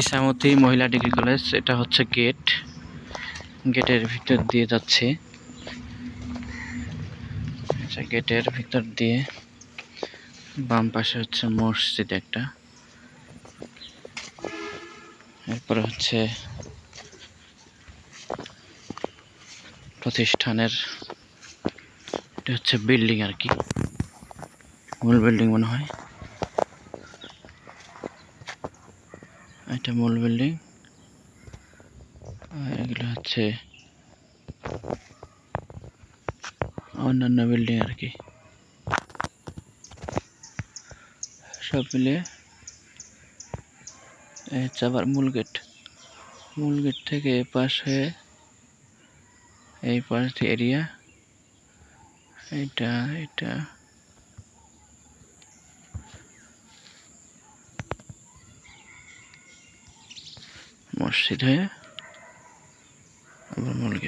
ইছামতি মহিলা degree college. এটা হচ্ছে গেট, গেটের ভিতর দিয়ে যাচ্ছে। গেটের ভিতর দিয়ে বাম পাশে হচ্ছে মসজিদ একটা, এরপরে হচ্ছে প্রতিষ্ঠানের, এটা হচ্ছে বিল্ডিং আর কি, মূল বিল্ডিং মনে হয়। এটা মূল বিল্ডিং, এগুলো হচ্ছে অন্যান্য বিল্ডিং আর কি, সব মিলে আবার মূল গেট। মূল গেট থেকে এই পাশ হয়ে এই পাশ এরিয়া, এটা এটা মসজিদ হয়ে আবার মূল গেট।